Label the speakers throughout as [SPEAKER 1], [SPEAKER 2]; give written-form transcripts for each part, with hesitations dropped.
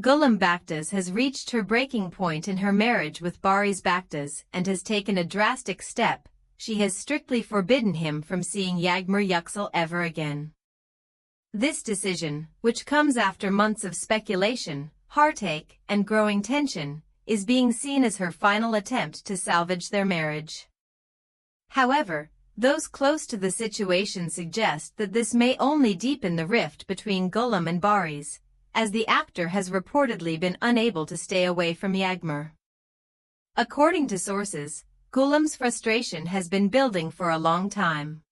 [SPEAKER 1] Gülüm Baktaş has reached her breaking point in her marriage with Barış Baktaş and has taken a drastic step. She has strictly forbidden him from seeing Yagmmer Yüksel ever again. This decision, which comes after months of speculation, heartache, and growing tension, is being seen as her final attempt to salvage their marriage. However, those close to the situation suggest that this may only deepen the rift between Gülüm and Barış, as the actor has reportedly been unable to stay away from Yagmmer. According to sources, Gülüm's frustration has been building for a long time.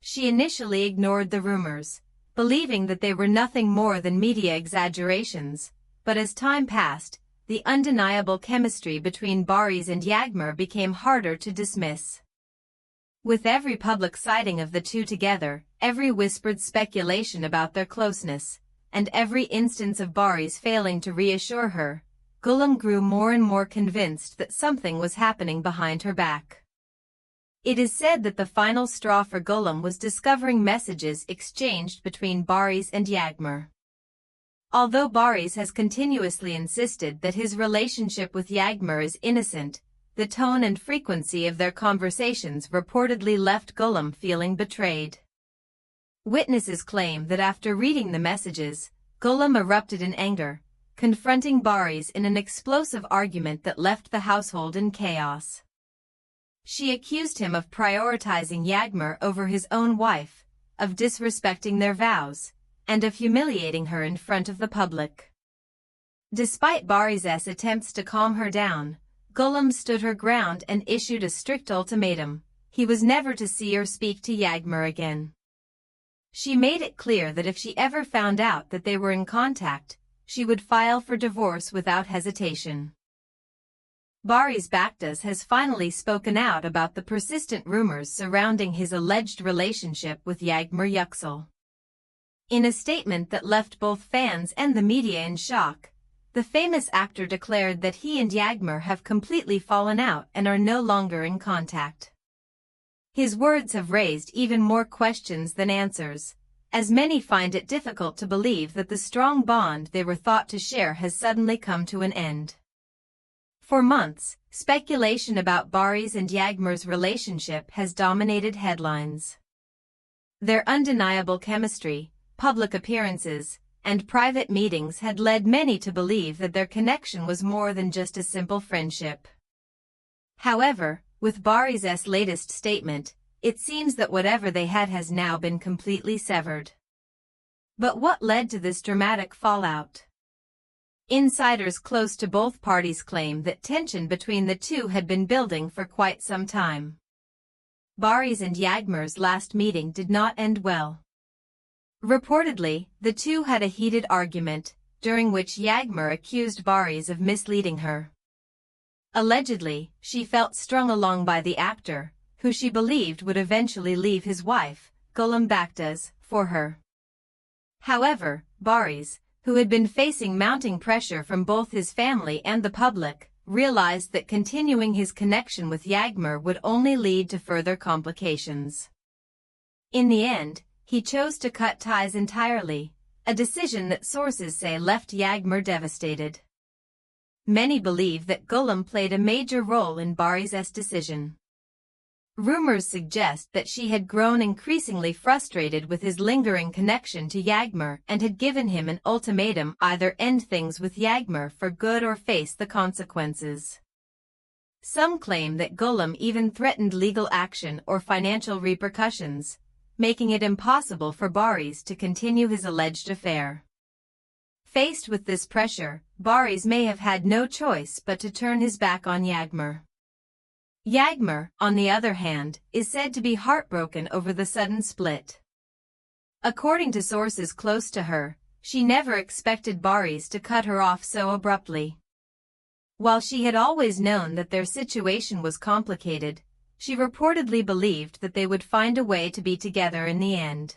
[SPEAKER 1] She initially ignored the rumors, believing that they were nothing more than media exaggerations, but as time passed, the undeniable chemistry between Barış and Yagmmer became harder to dismiss. With every public sighting of the two together, every whispered speculation about their closeness, and every instance of Barış failing to reassure her, Gülüm grew more and more convinced that something was happening behind her back. It is said that the final straw for Gülüm was discovering messages exchanged between Barış and Yagmmer. Although Barış has continuously insisted that his relationship with Yagmmer is innocent, the tone and frequency of their conversations reportedly left Gülüm feeling betrayed. Witnesses claim that after reading the messages, Gülüm erupted in anger, confronting Barış in an explosive argument that left the household in chaos. She accused him of prioritizing Yagmmer over his own wife, of disrespecting their vows, and of humiliating her in front of the public. Despite Barış's attempts to calm her down, Gülüm stood her ground and issued a strict ultimatum: he was never to see or speak to Yagmmer again. She made it clear that if she ever found out that they were in contact, she would file for divorce without hesitation. Barış Baktaş has finally spoken out about the persistent rumors surrounding his alleged relationship with Yagmmer Yüksel. In a statement that left both fans and the media in shock, the famous actor declared that he and Yagmmer have completely fallen out and are no longer in contact. His words have raised even more questions than answers, as many find it difficult to believe that the strong bond they were thought to share has suddenly come to an end. For months, speculation about Barış and Yagmmer's relationship has dominated headlines. Their undeniable chemistry, public appearances, and private meetings had led many to believe that their connection was more than just a simple friendship. However, with Barış's latest statement, it seems that whatever they had has now been completely severed. But what led to this dramatic fallout? Insiders close to both parties claim that tension between the two had been building for quite some time. Barış and Yagmmer's last meeting did not end well. Reportedly, the two had a heated argument, during which Yagmmer accused Barış of misleading her. Allegedly, she felt strung along by the actor, who she believed would eventually leave his wife, Gülüm Baktaş, for her. However, Barış, who had been facing mounting pressure from both his family and the public, realized that continuing his connection with Yagmmer would only lead to further complications. In the end, he chose to cut ties entirely, a decision that sources say left Yagmmer devastated. Many believe that Gülüm played a major role in Barış's decision. Rumors suggest that she had grown increasingly frustrated with his lingering connection to Yagmmer and had given him an ultimatum: either end things with Yagmmer for good or face the consequences. Some claim that Gülüm even threatened legal action or financial repercussions, making it impossible for Barış to continue his alleged affair. Faced with this pressure, Barış may have had no choice but to turn his back on Yagmmer. Yagmmer, on the other hand, is said to be heartbroken over the sudden split. According to sources close to her, she never expected Barış to cut her off so abruptly. While she had always known that their situation was complicated, she reportedly believed that they would find a way to be together in the end.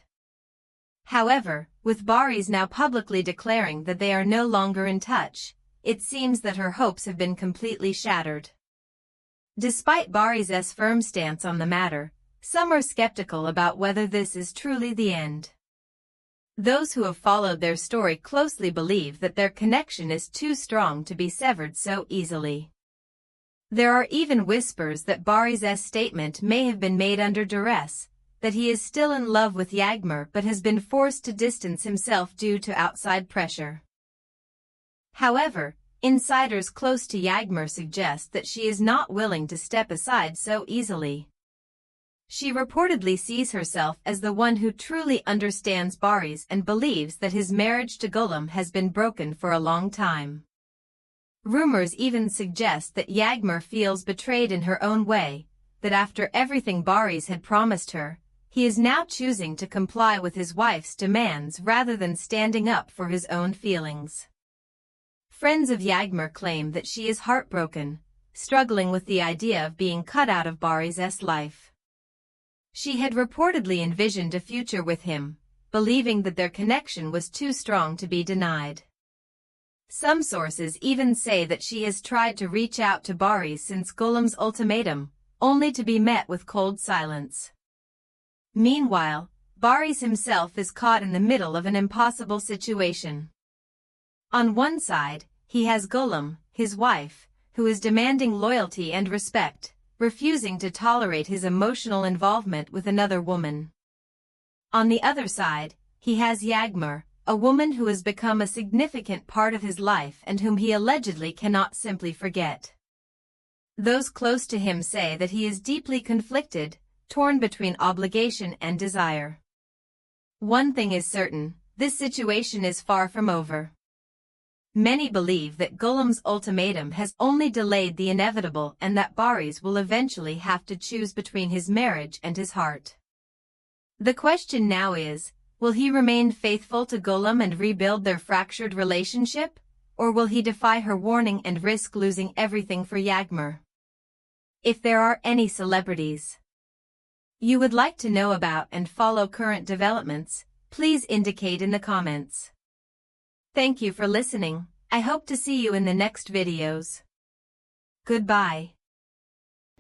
[SPEAKER 1] However, with Barış now publicly declaring that they are no longer in touch, it seems that her hopes have been completely shattered. Despite Barış's firm stance on the matter, some are skeptical about whether this is truly the end. Those who have followed their story closely believe that their connection is too strong to be severed so easily. There are even whispers that Barış's statement may have been made under duress, that he is still in love with Yagmmer but has been forced to distance himself due to outside pressure. However, insiders close to Yagmmer suggest that she is not willing to step aside so easily. She reportedly sees herself as the one who truly understands Barış and believes that his marriage to Gülüm has been broken for a long time. Rumors even suggest that Yagmmer feels betrayed in her own way, that after everything Barış had promised her, he is now choosing to comply with his wife's demands rather than standing up for his own feelings. Friends of Yagmmer claim that she is heartbroken, struggling with the idea of being cut out of Barış's life. She had reportedly envisioned a future with him, believing that their connection was too strong to be denied. Some sources even say that she has tried to reach out to Barış since Gülüm's ultimatum, only to be met with cold silence. Meanwhile, Barış himself is caught in the middle of an impossible situation. On one side, he has Gülüm, his wife, who is demanding loyalty and respect, refusing to tolerate his emotional involvement with another woman. On the other side, he has Yagmmer, a woman who has become a significant part of his life and whom he allegedly cannot simply forget. Those close to him say that he is deeply conflicted, torn between obligation and desire. One thing is certain, this situation is far from over. Many believe that Gülüm's ultimatum has only delayed the inevitable and that Barış will eventually have to choose between his marriage and his heart. The question now is, will he remain faithful to Gülüm and rebuild their fractured relationship, or will he defy her warning and risk losing everything for Yagmmer? If there are any celebrities you would like to know about and follow current developments, please indicate in the comments. Thank you for listening. I hope to see you in the next videos. Goodbye.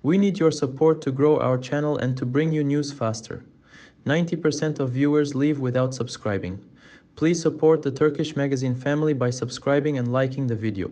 [SPEAKER 2] We need your support to grow our channel and to bring you news faster. 90% of viewers leave without subscribing. Please support the Turkish Magazine family by subscribing and liking the video.